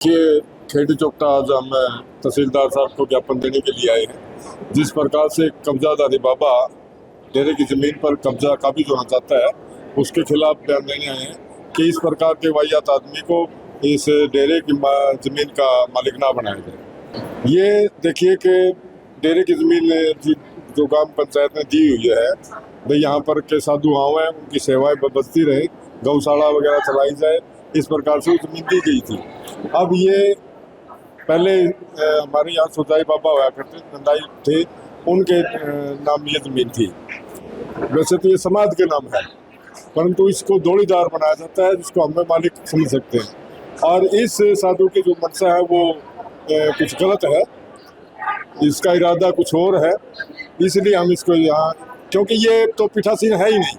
कि खेड़ी चौकटा आज हम तहसीलदार साहब को ज्ञापन देने के लिए आए हैं। जिस प्रकार से कब्जाधारी बाबा डेरे की जमीन पर कब्जा काबिज होना चाहता है, उसके खिलाफ बयान देने आए हैं कि इस प्रकार के वाहियात आदमी को इस डेरे की जमीन का मालिक ना बनाया जाए। ये देखिए कि डेरे की जमीन जो ग्राम पंचायत ने दी हुई है, भाई यहाँ पर के साधु आओ हैं, उनकी सेवाएं बदती रहे, गौशाला वगैरह चलाई जाए, इस प्रकार से जमीन दी गई थी। अब ये पहले हमारे यहाँ सुजाई बाबा हुआ करते नंदाई थे, उनके नाम ये जमीन थी। वैसे तो ये समाज के नाम है, परंतु इसको जोड़ीदार बनाया जाता है, जिसको हम मालिक समझ सकते हैं। और इस साधु की जो मंशा है वो कुछ गलत है, इसका इरादा कुछ और है, इसलिए हम इसको यहाँ, क्योंकि ये तो पीठासीन है ही नहीं,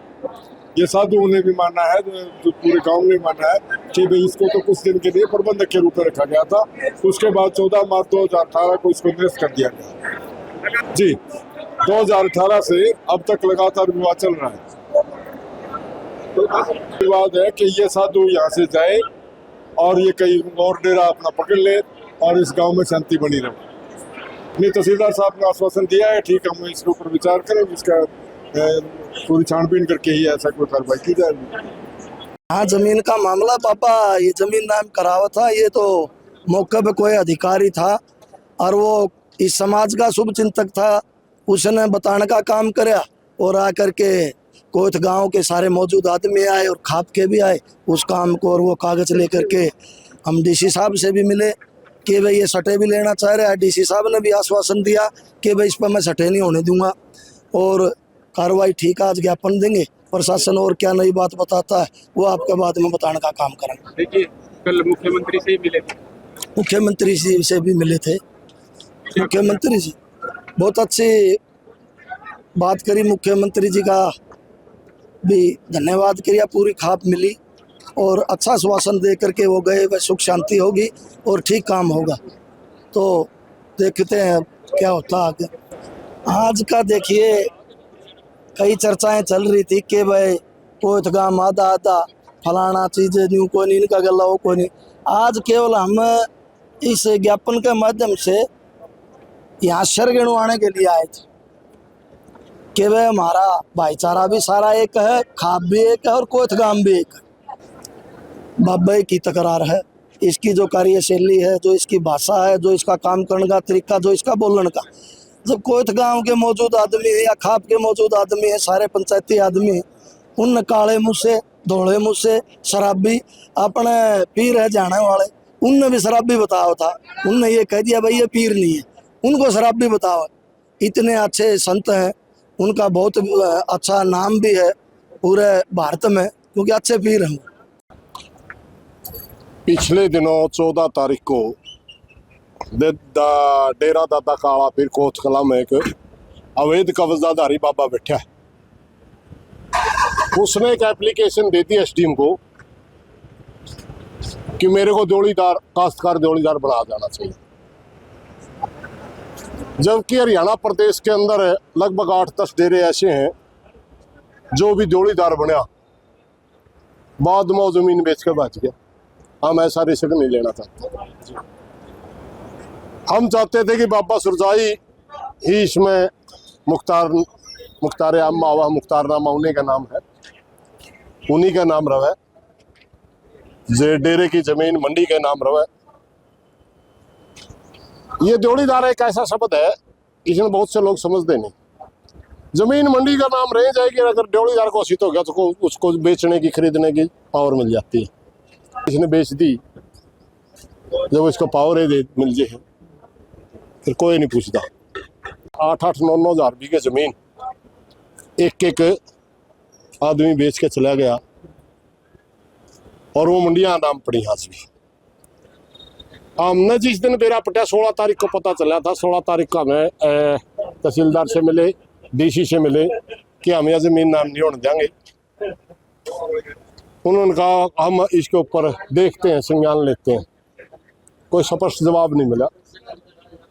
ये साधु ने भी माना है, जो पूरे गांव ने माना है कि भाई इसको तो कुछ दिन के लिए प्रबंधक के रूप में रखा गया था। उसके बाद 14 मार्च 2018 को इसको निरस्त कर दिया गया। जी, 2018 से अब तक लगातार विवाद चल रहा है। विवाद है कि ये साधु यहाँ से जाए और ये कहीं और डेरा अपना पकड़ ले और इस गांव में शांति बनी रहे। नहीं, तहसीलदार साहब ने आश्वासन दिया है, ठीक है, हम इसके ऊपर विचार करें, इसका पूरी छानबीन करके ही ऐसा कोई कार्रवाई की जाएगी। हाँ, जमीन का मामला पापा, ये जमीन नाम करावा था, ये तो मौके पे कोई अधिकारी था और वो इस समाज का शुभ चिंतक था, उसने बताने का काम कराया और आकर के कोथ गांव के सारे मौजूद आदमी आए और खाप के भी आए उस काम को, और वो कागज लेकर के हम डीसी साहब से भी मिले कि भाई ये सटे भी लेना चाह रहे हैं। डीसी साहब ने भी आश्वासन दिया कि भाई इस पर मैं सटे नहीं होने दूंगा और कार्रवाई ठीक, आज ज्ञापन देंगे। प्रशासन और क्या नई बात बताता है वो आपके बाद में बताने का काम करेंगे। देखिए, कल मुख्यमंत्री से मिले थे, मुख्यमंत्री जी से भी मिले थे, मुख्यमंत्री जी बहुत अच्छी बात करी, मुख्यमंत्री जी का भी धन्यवाद किया, पूरी खाप मिली और अच्छा आश्वासन दे करके वो गए, वह सुख शांति होगी और ठीक काम होगा। तो देखते हैं क्या होता आगे। आज का देखिए, कई चर्चाएं चल रही थी कि भाई कोई तो गाँव आधा आधा फलाना चीज़ें न्यू को नहीं, इनका गला हो को नहीं। आज केवल हम इस ज्ञापन के माध्यम से यहाँ शरण आने के लिए आए थे कि भाई हमारा भाईचारा भी सारा एक है, खाप भी एक है और कोथ गांव भी एक है। बाबा की तकरार है, इसकी जो कार्यशैली है, जो इसकी भाषा है, जो इसका काम करने का तरीका, जो इसका बोलने का, जब कोथ गांव के मौजूद आदमी है या खाप के मौजूद आदमी है, सारे पंचायती आदमी है, उन काले मुँह से, धोले मुँह से, शराबी अपने पीर है जाने वाले, उनने भी शराबी बताया था। उनने ये कह दिया भाई ये पीर नहीं है, उनको शराबी बताओ। इतने अच्छे संत हैं, उनका बहुत अच्छा नाम भी है पूरे भारत में, क्योंकि अच्छे पीर हैं। पिछले दिनों 14 तारीख को डेरा दादा काला पीर कोथ कला में एक अवैध कब्जाधारी बाबा बैठा है। उसने एक एप्लीकेशन दे दी एसडीएम को कि मेरे को जोड़ीदार, काश्तकार जोड़ीदार बना जाना चाहिए। जबकि हरियाणा प्रदेश के अंदर लगभग 8-10 डेरे ऐसे हैं जो भी जोड़ीदार बनया, बाद में वो जमीन बेच के बच गया। हम ऐसा रिस्क नहीं लेना चाहते। हम चाहते थे कि बाबा सुरजाई ही इसमें मुख्तार आम मावा, मुख्तारनामा उन्हीं का नाम है, उन्हीं का नाम रवे, जे डेरे की जमीन मंडी के नाम रवे। ये जोड़ीदार एक ऐसा शब्द है, इसमें बहुत से लोग समझते नहीं। जमीन मंडी का नाम रह जाएगी, अगर जोड़ीदार घोषित हो गया तो उसको बेचने की, खरीदने की पावर मिल जाती है। इसने बेच दी, जब इसको पावर मिल जाए फिर कोई नहीं पूछता। 8-8, 9-9 हज़ार बीघे जमीन एक एक आदमी बेच के चला गया और वो मंडियां नाम पड़ी आज भी। हमने जिस दिन बेरा पटा 16 तारीख को पता चला था, 16 तारीख को हमें तहसीलदार से मिले, डीसी से मिले कि हम यह जमीन नाम नहीं होने देंगे। उन्होंने कहा हम इसके ऊपर देखते हैं, संज्ञान लेते हैं। कोई स्पष्ट जवाब नहीं मिला,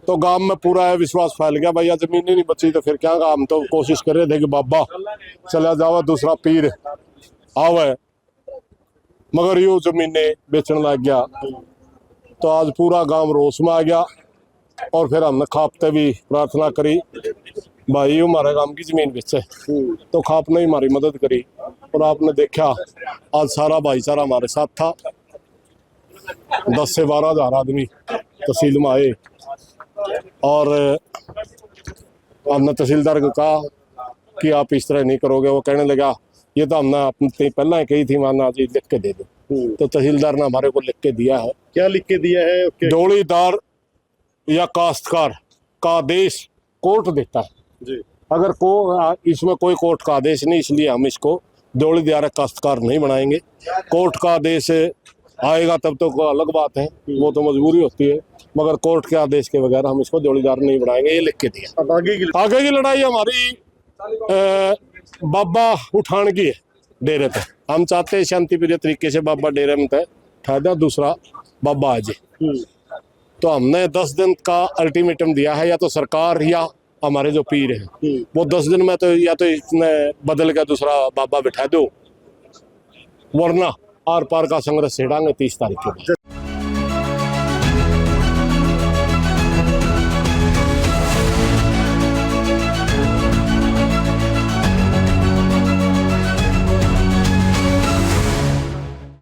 तो गांव में पूरा विश्वास फैल गया, भैया जमीन ही नहीं बची तो फिर क्या। हम तो कोशिश कर रहे थे कि बाबा चला जावा, दूसरा पीर आवे, मगर यूं जमीनें बेचने लग गया। तो आज पूरा गांव रोष में आ गया और फिर हमने खापते भी प्रार्थना करी, भाई हमारे गांव की जमीन बेचे, तो खाप ने हमारी मदद करी और आपने देखा आज सारा भाईचारा हमारे साथ था। 10 से 12 हज़ार आदमी तहसील में आए और हमने तहसीलदार को कहा कि आप इस तरह नहीं करोगे। वो कहने लगा ये तो हमने अपने पहला ही कही थी, माना जी लिख के दे दो। तो तहसीलदार ने हमारे को लिख के दिया है। क्या लिख के दिया है? डोलीदार या काश्तकार का आदेश कोर्ट देता है जी। अगर इसमें कोई कोर्ट का आदेश नहीं, इसलिए हम इसको डोलीदार काश्तकार नहीं बनाएंगे। कोर्ट का आदेश आएगा तब तो कोई अलग बात है, वो तो मजबूरी होती है, मगर कोर्ट के आदेश के बगैर हम इसको जोड़ीदार नहीं बनाएंगे, ये लिख के दिया। अब आगे की लड़ाई हमारी बाबा उठान की है डेरे पे। हम चाहते हैं शांति प्रिय तरीके से बाबा डेरे में तय ठहरा, दूसरा बाबा आज। तो हमने 10 दिन का अल्टीमेटम दिया है, या तो सरकार या हमारे जो पीर हैं वो 10 दिन में तो या तो इसने बदल के दूसरा बाबा बिठा दो, वरना आर पार का संघर्ष छेड़ांगे 30 तारीख के बाद।